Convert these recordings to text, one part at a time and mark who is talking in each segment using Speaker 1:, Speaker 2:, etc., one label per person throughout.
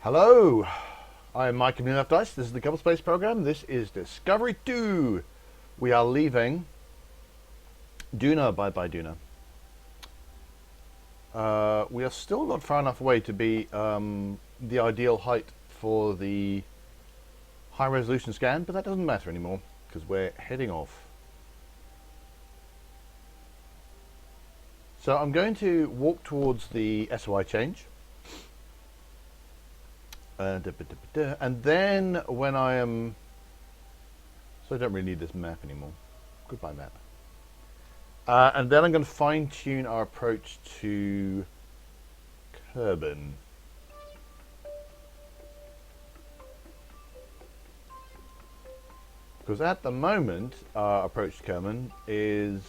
Speaker 1: Hello, I am Mike from Enough Dice. This is the Kerbal Space Program. This is Discovery 2. We are leaving Duna. Bye bye, Duna. We are still not far enough away to be the ideal height for the high resolution scan, but that doesn't matter anymore because we're heading off. So I'm going to walk towards the SOI change. And then when I am... So I don't really need this map anymore. Goodbye, map. And then I'm going to fine-tune our approach to Kerbin. Because at the moment, our approach to Kerbin is...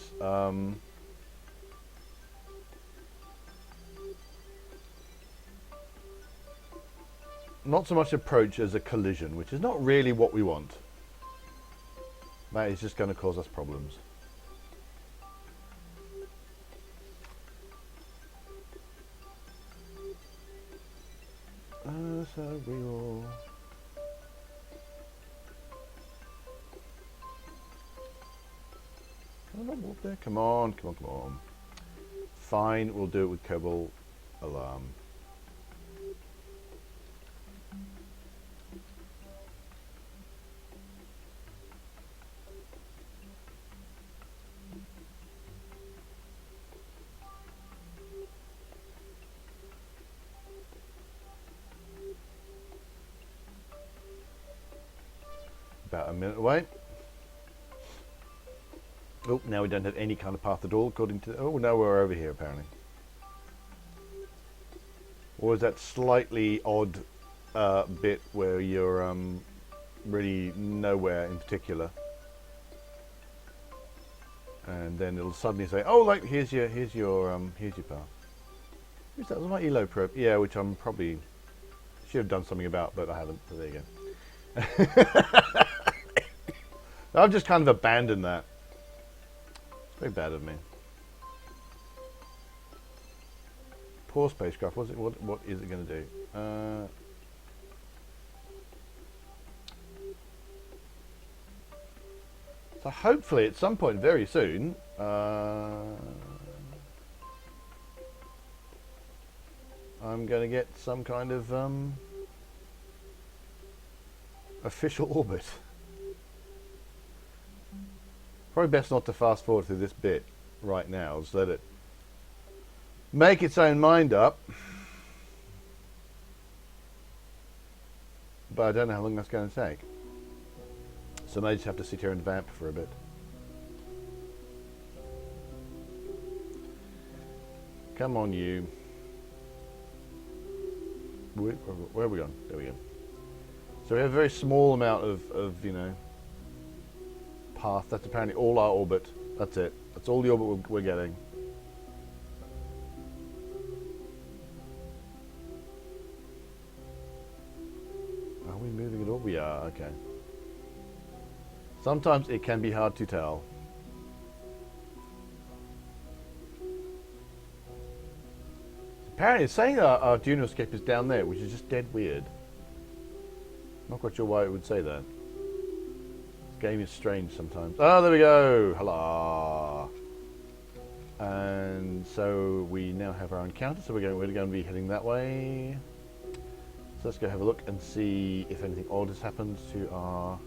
Speaker 1: not so much approach as a collision, which is not really what we want. That is just going to cause us problems. So we will... Can I not walk there? Come on, come on, come on. Fine, we'll do it with Kerbal alarm. About a minute away. Oh, now we don't have any kind of path at all, according to... Oh, no, we're over here, apparently. Or is that slightly odd bit where you're really nowhere in particular? And then it'll suddenly say, oh, like, here's your path. Who's that? Was my ELO probe? Yeah, which I'm probably... should have done something about, but I haven't, so there you go. I've just kind of abandoned that. It's very bad of me. Poor spacecraft. What is it going to do? So hopefully at some point very soon, I'm going to get some kind of official orbit. Probably best not to fast forward through this bit right now. Just let it make its own mind up. But I don't know how long that's going to take. So I may just have to sit here and vamp for a bit. Come on, you. Where are we going? There we go. So we have a very small amount of you know, path. That's apparently all our orbit. That's it. That's all the orbit we're getting. Are we moving at all? We are. Okay. Sometimes it can be hard to tell. Apparently it's saying our Duna escape is down there, which is just dead weird. Not quite sure why it would say that. This game is strange sometimes. Oh, there we go! Hello! And so we now have our encounter, so we're going to be heading that way. So let's go have a look and see if anything odd has happened to our...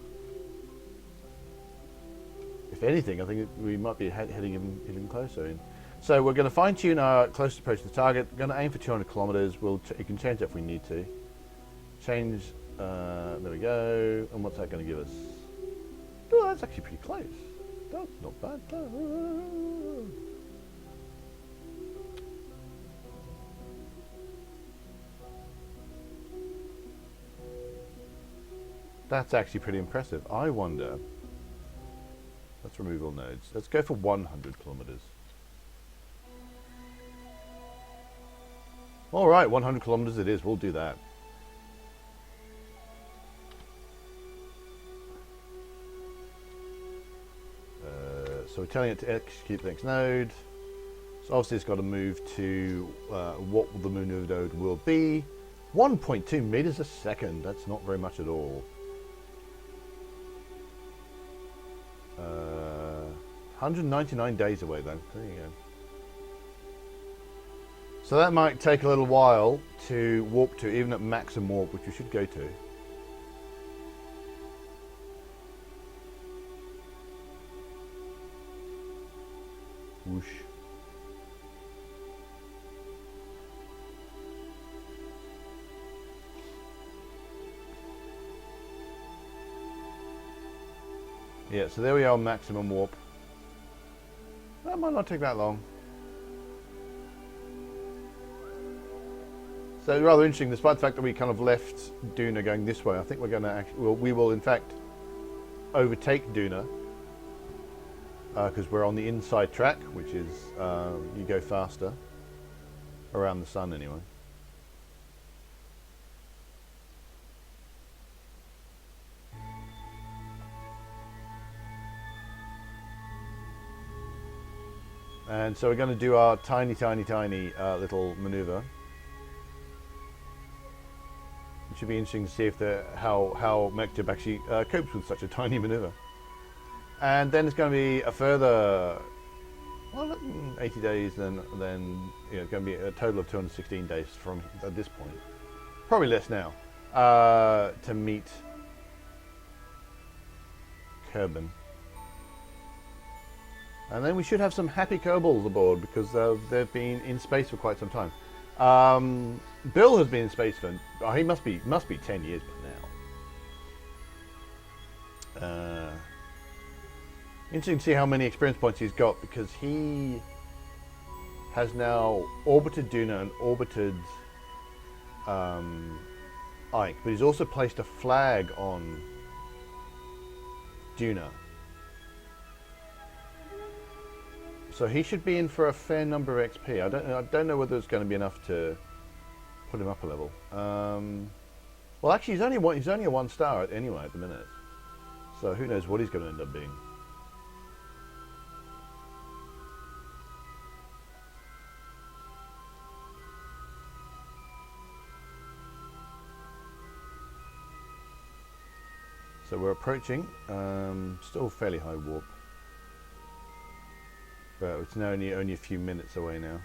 Speaker 1: If anything, I think we might be heading even closer in. So we're going to fine-tune our closest approach to the target. We're going to aim for 200 kilometers. You can change that if we need to. Change, there we go. And what's that going to give us? Oh, that's actually pretty close. That's not bad. That's actually pretty impressive. I wonder... Let's remove all nodes. Let's go for 100 kilometers. All right, 100 kilometers it is. We'll do that. So we're telling it to execute the next node. So obviously it's got to move to what the moon node will be. 1.2 meters a second. That's not very much at all. 199 days away then. There you go. So that might take a little while to warp to, even at maximum warp, which we should go to. Whoosh. Yeah, so there we are, maximum warp. That might not take that long. So it's rather interesting, despite the fact that we kind of left Duna going this way. I think we're going to actually, well, we will in fact overtake Duna because we're on the inside track, which is you go faster around the sun anyway. And so we're going to do our tiny little maneuver. It should be interesting to see if how Mektub actually copes with such a tiny maneuver. And then it's going to be a further 80 days. Then you know, it's going to be a total of 216 days from at this point. Probably less now to meet Kerbin. And then we should have some happy Kerbals aboard because they've been in space for quite some time. Bill has been in space for he must be 10 years by now. Interesting to see how many experience points he's got because he has now orbited Duna and orbited Ike, but he's also placed a flag on Duna. So he should be in for a fair number of XP. I don't know whether it's going to be enough to put him up a level. Well, actually, he's only a 1 star anyway at the minute. So who knows what he's going to end up being. So we're approaching. Still fairly high warp. But it's now only a few minutes away now.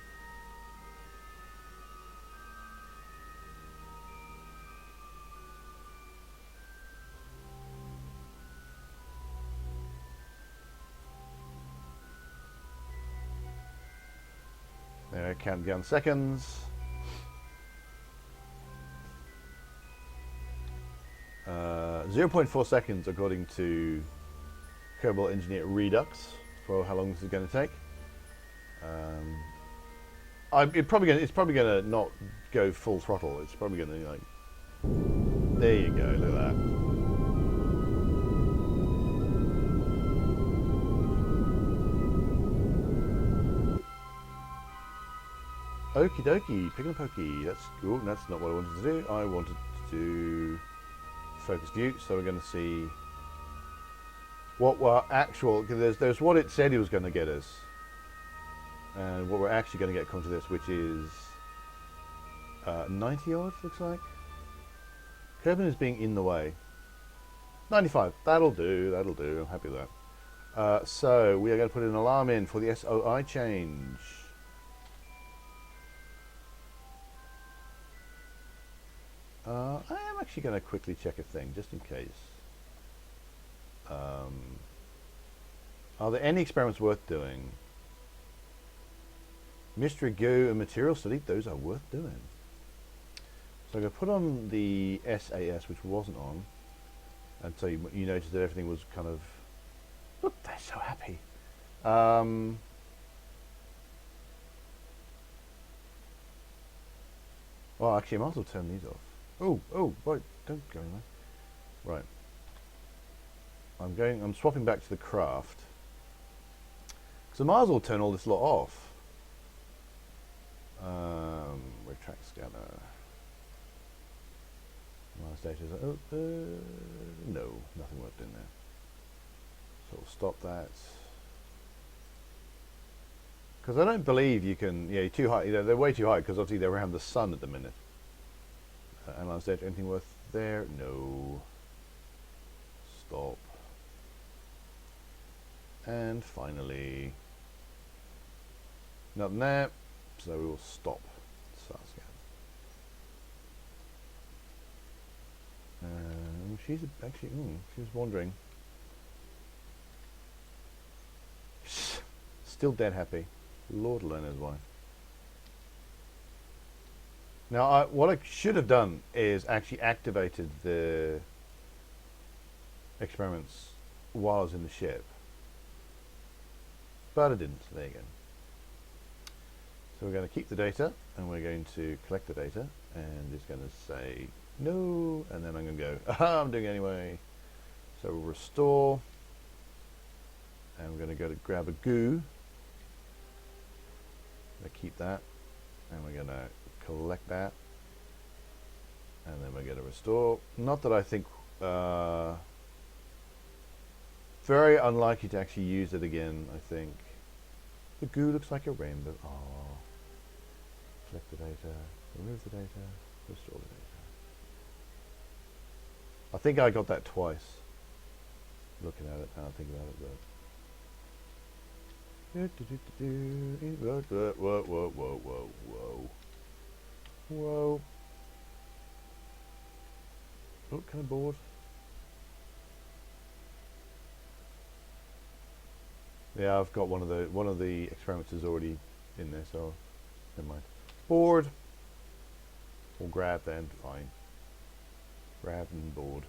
Speaker 1: There, count down seconds. 0.4 seconds according to Kerbal Engineer Redux for how long this is going to take. It's probably gonna not go full throttle. It's probably gonna like. There you go. Look at that. Okie dokie, pick and pokey. That's cool. That's not what I wanted to do. I wanted to do focus view. So we're going to see what were actual. There's what it said he was going to get us. And what we're actually going to get according to this, which is 90 odd, looks like. Kerbin is being in the way. 95, that'll do, I'm happy with that. So we are going to put an alarm in for the SOI change. I am actually going to quickly check a thing, just in case. Are there any experiments worth doing? Mystery goo and material study, those are worth doing. So I'm going to put on the SAS, which wasn't on, and so you noticed that everything was kind of, look, they're so happy. Well, actually, I might as well turn these off. Oh, right, don't go anywhere. Right. I'm swapping back to the craft. So I might as well turn all this lot off. Retract scanner. Last data is no, nothing worked in there. So we'll stop that. Because I don't believe you can, yeah, too high. You know, they're way too high because obviously they're around the sun at the minute. Analyze data. Anything worth there? No. Stop. And finally, nothing there, so we will stop. Start scan. She's actually, she's wandering. Still dead happy. Lord alone knows why. Now, what I should have done is actually activated the experiments while I was in the ship. But I didn't. There you go. So we're going to keep the data, and we're going to collect the data, and it's going to say no, and then I'm going to go, aha, I'm doing it anyway. So we'll restore, and we're going to go to grab a goo. We'll keep that, and we're going to collect that, and then we're going to restore. Not that I think, very unlikely to actually use it again, I think. The goo looks like a rainbow. Oh. Collect the data, remove the data, restore the data. I think I got that twice. Looking at it, now I think about it, but whoa. Oh, kind of bored. Yeah, I've got one of the experiments is already in there, so never mind. Board. We'll grab then, fine. Grab and board.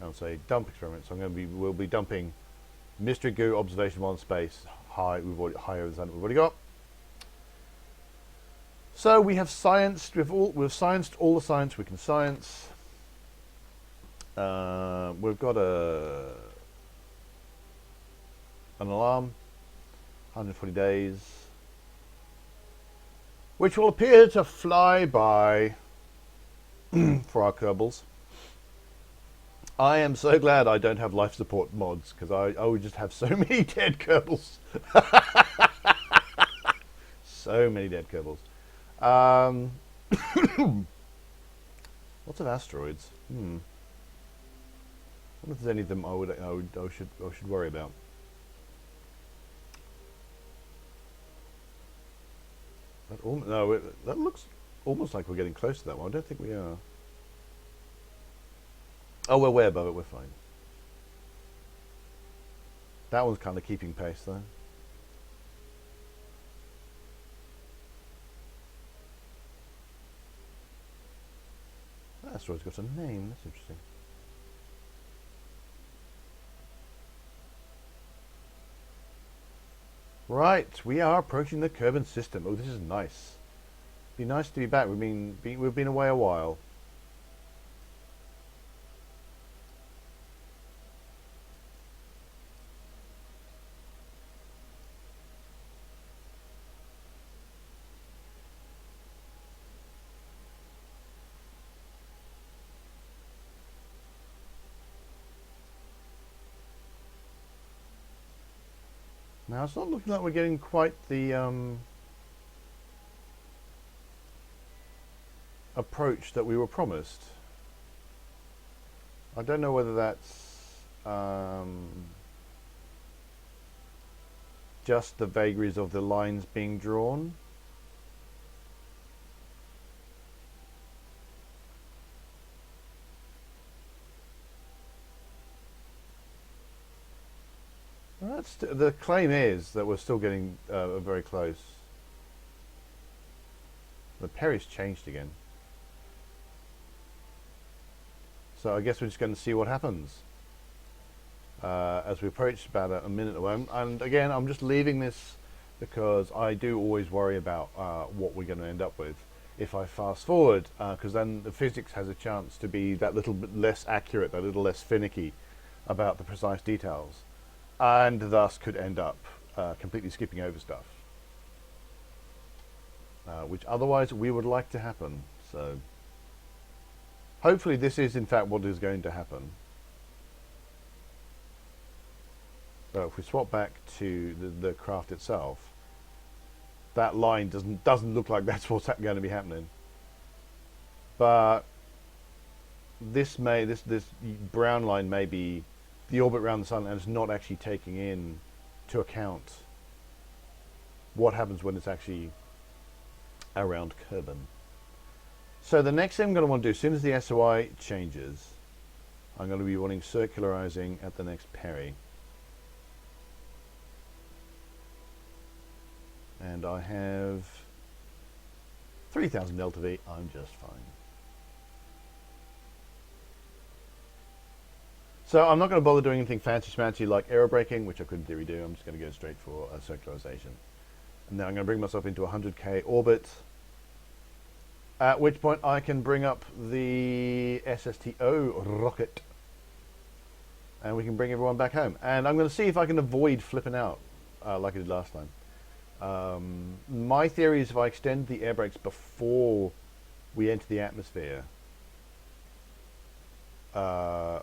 Speaker 1: I'll say dump experiments. So we'll be dumping mystery goo observation 1 space high. Higher than we've already got. So we have scienced. We've scienced all the science we can science. We've got an alarm, 140 days, which will appear to fly by for our Kerbals. I am so glad I don't have life support mods, because I would just have so many dead Kerbals. So many dead Kerbals. Lots of asteroids. I wonder if there's any of them I should worry about. That looks almost like we're getting close to that one. I don't think we are. Oh, we're way above it. We're fine. That one's kind of keeping pace, though. That asteroid's got a name. That's interesting. Right, we are approaching the Kerbin system. Oh, this is nice. Be nice to be back. We've been away a while. Now it's not looking like we're getting quite the approach that we were promised. I don't know whether that's just the vagaries of the lines being drawn. The claim is that we're still getting very close. The Perry's changed again. So I guess we're just going to see what happens as we approach about a minute away. And again, I'm just leaving this because I do always worry about what we're going to end up with if I fast forward, because then the physics has a chance to be that little bit less accurate, that little less finicky about the precise details, and thus could end up completely skipping over stuff, which otherwise we would like to happen. So hopefully this is in fact what is going to happen. So if we swap back to the craft itself, that line doesn't look like that's what's going to be happening. But this brown line may be the orbit around the sun, and it's not actually taking in to account what happens when it's actually around Kerbin. So the next thing I'm going to want to do, as soon as the SOI changes, I'm going to be wanting circularizing at the next peri. And I have 3000 delta V, I'm just fine. So I'm not going to bother doing anything fancy schmancy like aerobraking, which I could in theory do. I'm just going to go straight for a circularization. And then I'm going to bring myself into 100k orbit, at which point I can bring up the SSTO rocket and we can bring everyone back home. And I'm going to see if I can avoid flipping out like I did last time. My theory is if I extend the air brakes before we enter the atmosphere,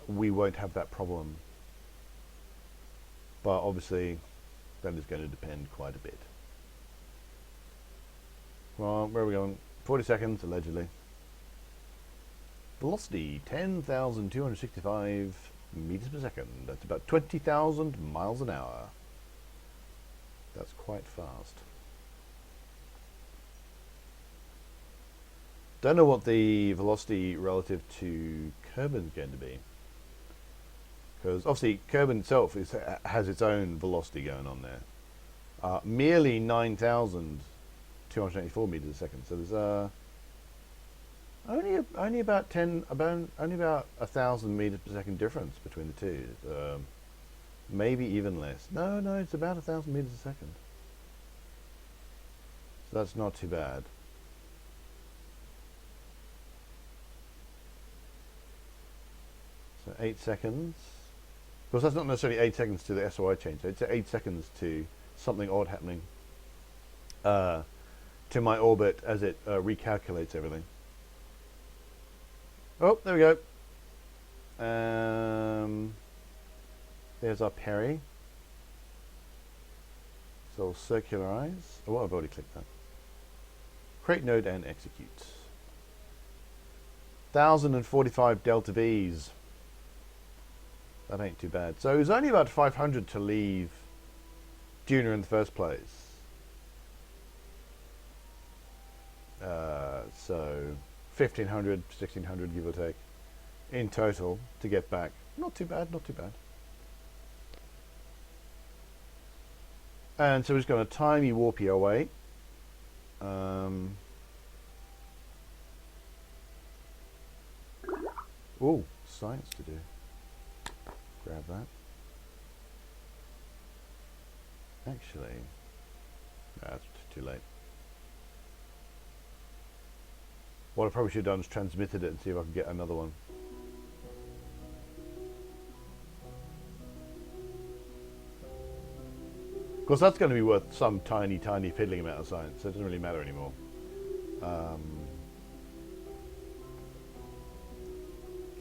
Speaker 1: we won't have that problem. But obviously that is going to depend quite a bit. Well, where are we going? 40 seconds, allegedly. Velocity, 10,265 meters per second. That's about 20,000 miles an hour. That's quite fast. Don't know what the velocity relative to Kerbin is going to be. Because obviously Kerbin itself has its own velocity going on there. Merely 9,284 meters a second. So there's only about 1,000 meters per second difference between the two. Maybe even less. No, it's about 1,000 meters a second. So that's not too bad. So 8 seconds. Of course, that's not necessarily 8 seconds to the SOI change. It's 8 seconds to something odd happening to my orbit as it recalculates everything. Oh, there we go. There's our peri. So I'll circularize. Oh, I've already clicked that. Create node and execute. 1,045 delta V's. That ain't too bad. So it was only about 500 to leave Duna in the first place. So 1,500, 1,600 give or take in total to get back. Not too bad, not too bad. And so we're just going to timey warpy away. Oh, science to do. Grab that. Actually, that's too late. What I probably should have done is transmitted it and see if I can get another one. Of course, that's going to be worth some tiny fiddling amount of science, so it doesn't really matter anymore.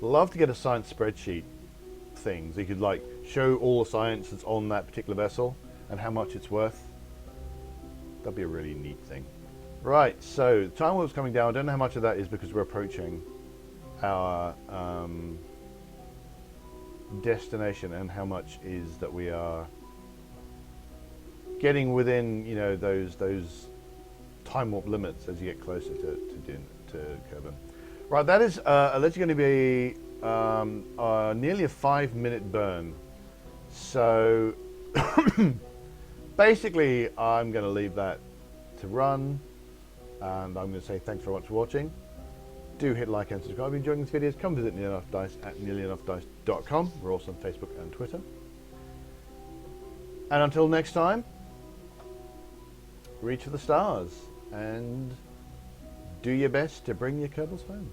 Speaker 1: Love to get a science spreadsheet thing, so you could like show all the science that's on that particular vessel and how much it's worth. That'd be a really neat thing. Right, so time warp's coming down. I don't know how much of that is because we're approaching our destination, and how much is that we are getting within, you know, those time warp limits as you get closer to Kerbin. Right, that is allegedly going to be nearly a 5-minute burn. So basically, I'm going to leave that to run, and I'm going to say thanks very much for watching. Do hit like and subscribe if you're enjoying these videos. Come visit Nearly Enough Dice at nearlyenoughdice.com. We're also on Facebook and Twitter. And until next time, reach for the stars and do your best to bring your Kerbals home.